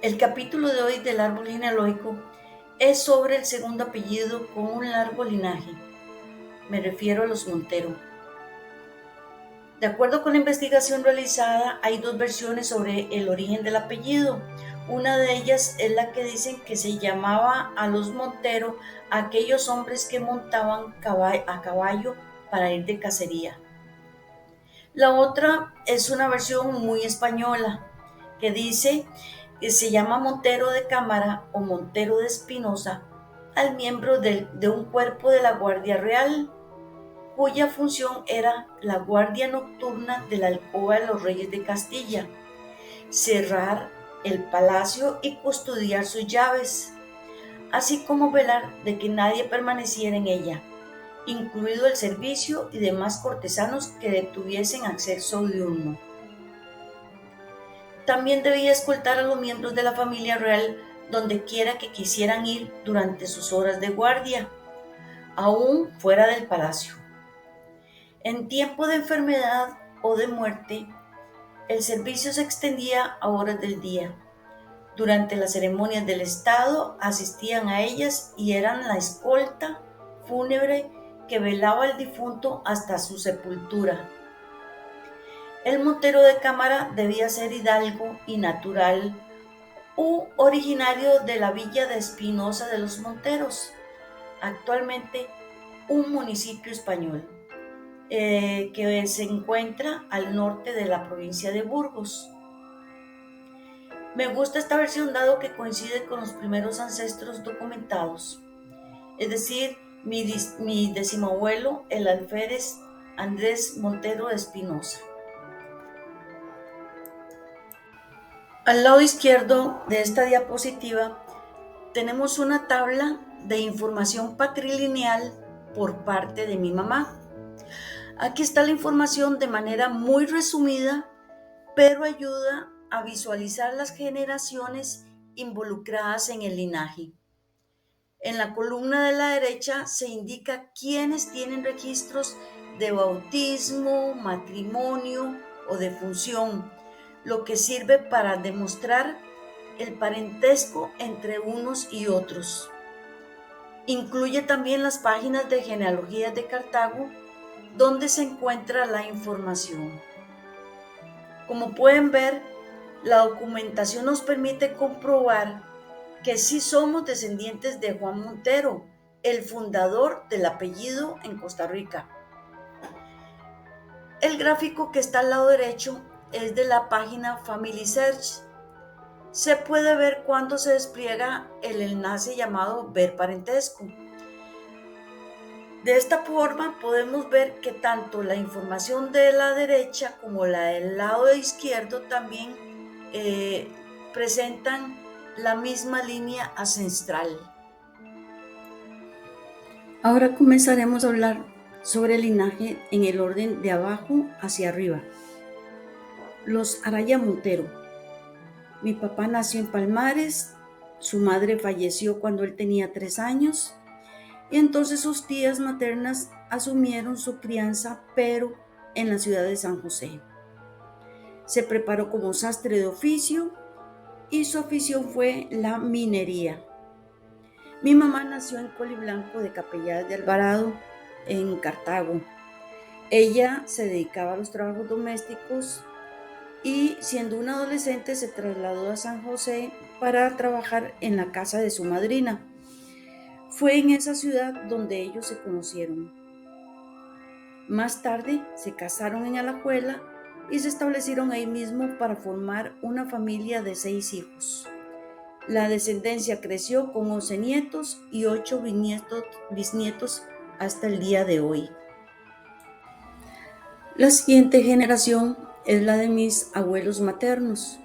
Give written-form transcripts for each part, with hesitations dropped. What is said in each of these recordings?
El capítulo de hoy del árbol genealógico es sobre el segundo apellido con un largo linaje. Me refiero a los Montero. De acuerdo con la investigación realizada, hay dos versiones sobre el origen del apellido. Una de ellas es la que dicen que se llamaba a los Montero a aquellos hombres que montaban a caballo para ir de cacería. La otra es una versión muy española que dice que se llama Montero de Cámara o Montero de Espinosa al miembro de un cuerpo de la Guardia Real, cuya función era la guardia nocturna de la alcoba de los reyes de Castilla, cerrar el palacio y custodiar sus llaves, así como velar de que nadie permaneciera en ella, incluido el servicio y demás cortesanos que tuviesen acceso diurno. También debía escoltar a los miembros de la familia real donde quiera que quisieran ir durante sus horas de guardia, aún fuera del palacio. En tiempo de enfermedad o de muerte, el servicio se extendía a horas del día. Durante las ceremonias del Estado asistían a ellas y eran la escolta fúnebre que velaba al difunto hasta su sepultura. El montero de cámara debía ser hidalgo y natural u originario de la villa de Espinosa de los Monteros, actualmente un municipio español que se encuentra al norte de la provincia de Burgos. Me gusta esta versión dado que coincide con los primeros ancestros documentados, es decir, mi decimoabuelo, el alférez Andrés Montero de Espinosa. Al lado izquierdo de esta diapositiva tenemos una tabla de información patrilineal por parte de mi mamá. Aquí está la información de manera muy resumida, pero ayuda a visualizar las generaciones involucradas en el linaje. En la columna de la derecha se indica quiénes tienen registros de bautismo, matrimonio o defunción, lo que sirve para demostrar el parentesco entre unos y otros. Incluye también las páginas de genealogías de Cartago, donde se encuentra la información. Como pueden ver, la documentación nos permite comprobar que sí somos descendientes de Juan Montero, el fundador del apellido en Costa Rica. El gráfico que está al lado derecho es de la página Family Search. Se puede ver cuando se despliega el enlace llamado Ver parentesco. De esta forma podemos ver que tanto la información de la derecha como la del lado izquierdo también presentan la misma línea ancestral. Ahora comenzaremos a hablar sobre el linaje en el orden de abajo hacia arriba. Los Araya Montero. Mi papá nació en Palmares, su madre falleció cuando él tenía 3 años y entonces sus tías maternas asumieron su crianza, pero en la ciudad de San José. Se preparó como sastre de oficio y su afición fue la minería. Mi mamá nació en Coliblanco de Capellas de Alvarado, en Cartago. Ella se dedicaba a los trabajos domésticos y siendo una adolescente se trasladó a San José para trabajar en la casa de su madrina. Fue en esa ciudad donde ellos se conocieron. Más tarde se casaron en Alajuela y se establecieron ahí mismo para formar una familia de 6 hijos. La descendencia creció con 11 nietos y 8 bisnietos hasta el día de hoy. La siguiente generación es la de mis abuelos maternos.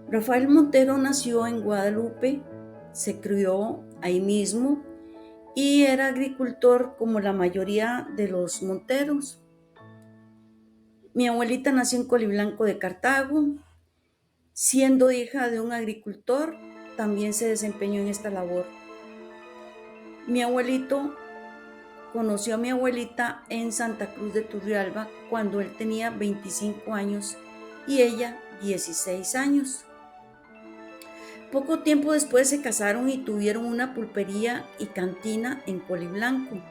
Rafael Montero nació en Guadalupe, se crió ahí mismo y era agricultor como la mayoría de los Monteros. Mi abuelita nació en Coliblanco de Cartago. Siendo hija de un agricultor, también se desempeñó en esta labor. Mi abuelito conoció a mi abuelita en Santa Cruz de Turrialba cuando él tenía 25 años y ella 16 años. Poco tiempo después se casaron y tuvieron una pulpería y cantina en Coliblanco.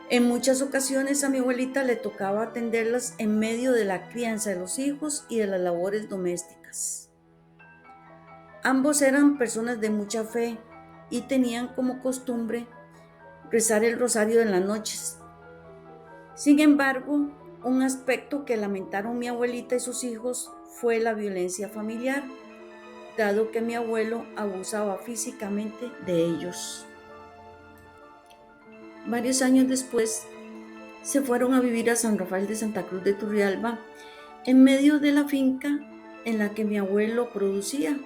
En muchas ocasiones a mi abuelita le tocaba atenderlas en medio de la crianza de los hijos y de las labores domésticas. Ambos eran personas de mucha fe y tenían como costumbre rezar el rosario en las noches. Sin embargo, un aspecto que lamentaron mi abuelita y sus hijos fue la violencia familiar, dado que mi abuelo abusaba físicamente de ellos. Varios años después, se fueron a vivir a San Rafael de Santa Cruz de Turrialba, en medio de la finca en la que mi abuelo producía,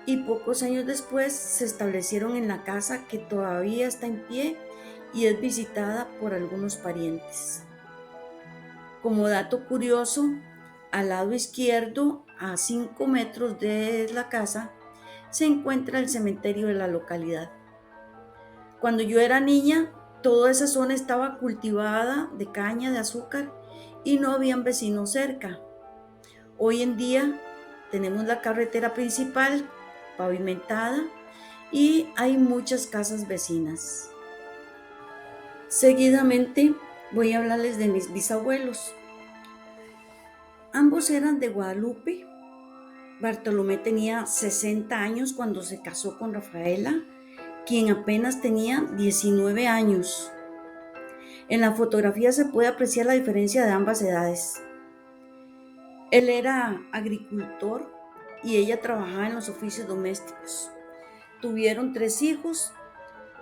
y pocos años después se establecieron en la casa que todavía está en pie y es visitada por algunos parientes. Como dato curioso, al lado izquierdo, a 5 metros de la casa, se encuentra el cementerio de la localidad. Cuando yo era niña, toda esa zona estaba cultivada de caña de azúcar y no habían vecinos cerca. Hoy en día tenemos la carretera principal pavimentada y hay muchas casas vecinas. Seguidamente voy a hablarles de mis bisabuelos. Ambos eran de Guadalupe. Bartolomé tenía 60 años cuando se casó con Rafaela, quien apenas tenía 19 años. En la fotografía se puede apreciar la diferencia de ambas edades. Él era agricultor y ella trabajaba en los oficios domésticos. Tuvieron 3 hijos.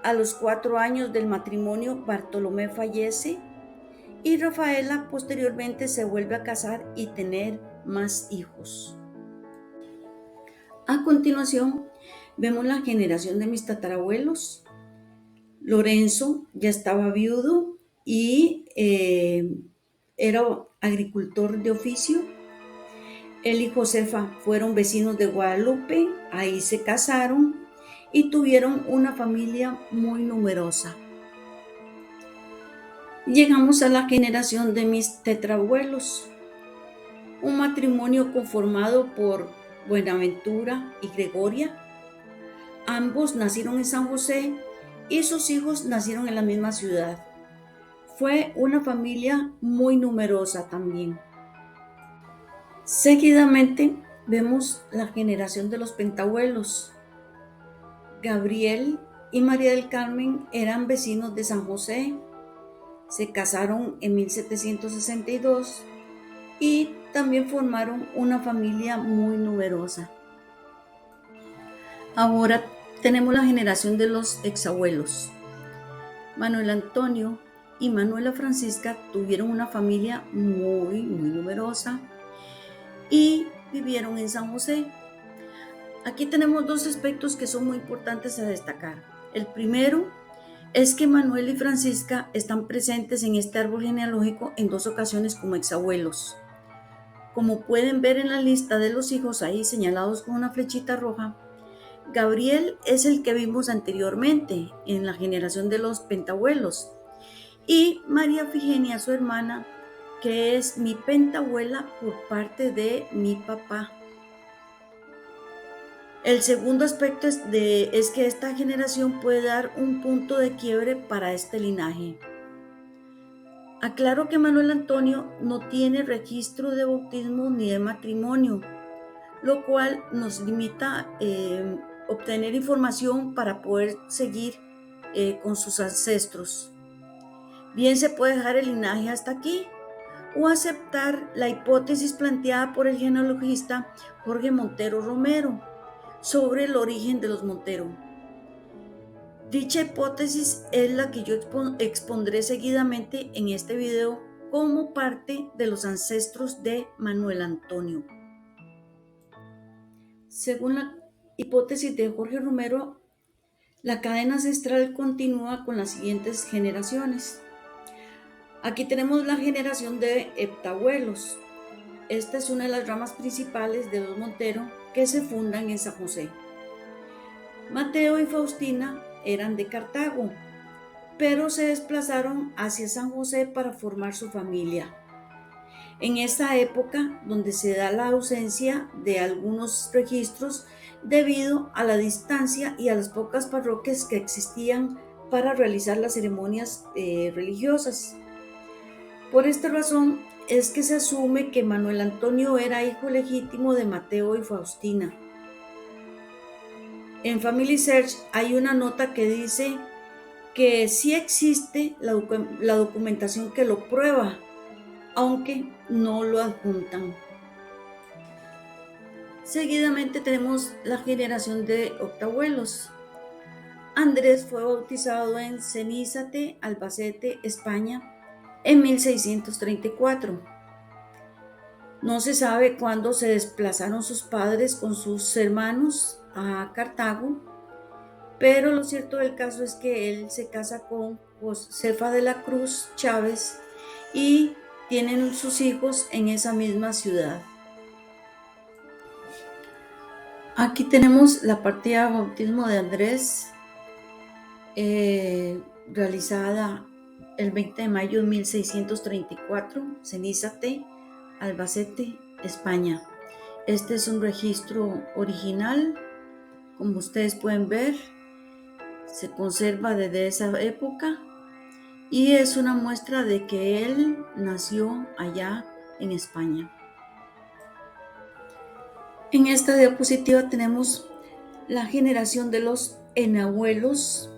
A los 4 años del matrimonio, Bartolomé fallece y Rafaela posteriormente se vuelve a casar y tener más hijos. A continuación, vemos la generación de mis tatarabuelos. Lorenzo ya estaba viudo y era agricultor de oficio. Él y Josefa fueron vecinos de Guadalupe, ahí se casaron y tuvieron una familia muy numerosa. Llegamos a la generación de mis tetrabuelos, un matrimonio conformado por Buenaventura y Gregoria. Ambos nacieron en San José y sus hijos nacieron en la misma ciudad. Fue una familia muy numerosa también. Seguidamente vemos la generación de los pentabuelos. Gabriel y María del Carmen eran vecinos de San José. Se casaron en 1762 y también formaron una familia muy numerosa. Ahora tenemos la generación de los exabuelos. Manuel Antonio y Manuela Francisca tuvieron una familia muy numerosa y vivieron en San José. Aquí tenemos 2 aspectos que son muy importantes a destacar. El primero es que Manuel y Francisca están presentes en este árbol genealógico en 2 ocasiones como exabuelos. Como pueden ver en la lista de los hijos ahí señalados con una flechita roja, Gabriel es el que vimos anteriormente en la generación de los pentabuelos y María Figenia, su hermana, que es mi pentabuela por parte de mi papá. El segundo aspecto es que esta generación puede dar un punto de quiebre para este linaje. Aclaro que Manuel Antonio no tiene registro de bautismo ni de matrimonio, lo cual nos limita obtener información para poder seguir con sus ancestros. Bien se puede dejar el linaje hasta aquí o aceptar la hipótesis planteada por el genealogista Jorge Montero Romero sobre el origen de los Montero. Dicha hipótesis es la que yo expondré seguidamente en este video como parte de los ancestros de Manuel Antonio. Según la hipótesis de Jorge Romero, la cadena ancestral continúa con las siguientes generaciones. Aquí tenemos la generación de heptabuelos. Esta es una de las ramas principales de los Montero que se fundan en San José. Mateo y Faustina eran de Cartago, pero se desplazaron hacia San José para formar su familia. En esta época, donde se da la ausencia de algunos registros, debido a la distancia y a las pocas parroquias que existían para realizar las ceremonias religiosas. Por esta razón es que se asume que Manuel Antonio era hijo legítimo de Mateo y Faustina. En Family Search hay una nota que dice que sí existe la documentación que lo prueba, aunque no lo adjuntan. Seguidamente tenemos la generación de octabuelos. Andrés fue bautizado en Cenízate, Albacete, España, en 1634. No se sabe cuándo se desplazaron sus padres con sus hermanos a Cartago, pero lo cierto del caso es que él se casa con Josefa de la Cruz Chávez y tienen sus hijos en esa misma ciudad. Aquí tenemos la partida de bautismo de Andrés, realizada el 20 de mayo de 1634, Cenízate, Albacete, España. Este es un registro original, como ustedes pueden ver, se conserva desde esa época y es una muestra de que él nació allá en España. En esta diapositiva tenemos la generación de los enabuelos,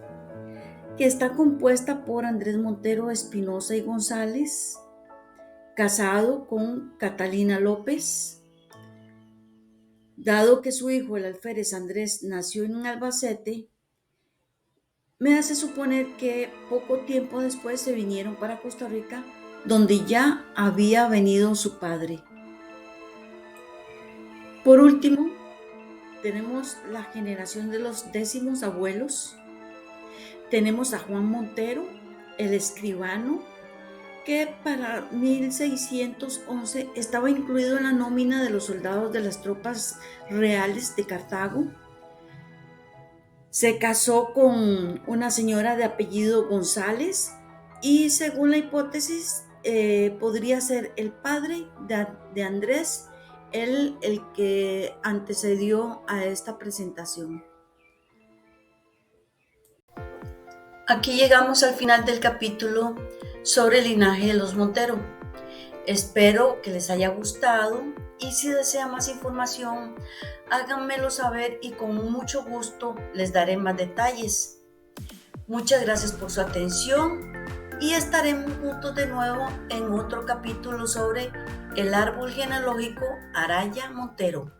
que está compuesta por Andrés Montero Espinosa y González, casado con Catalina López. Dado que su hijo, el alférez Andrés, nació en Albacete, me hace suponer que poco tiempo después se vinieron para Costa Rica, donde ya había venido su padre. Por último, tenemos la generación de los décimos abuelos. Tenemos a Juan Montero, el escribano, que para 1611 estaba incluido en la nómina de los soldados de las tropas reales de Cartago. Se casó con una señora de apellido González y, según la hipótesis, podría ser el padre de Andrés el que antecedió a esta presentación. Aquí llegamos al final del capítulo sobre el linaje de los Montero. Espero que les haya gustado y si desean más información, háganmelo saber y con mucho gusto les daré más detalles. Muchas gracias por su atención y estaremos juntos de nuevo en otro capítulo sobre el árbol genealógico Araya Montero.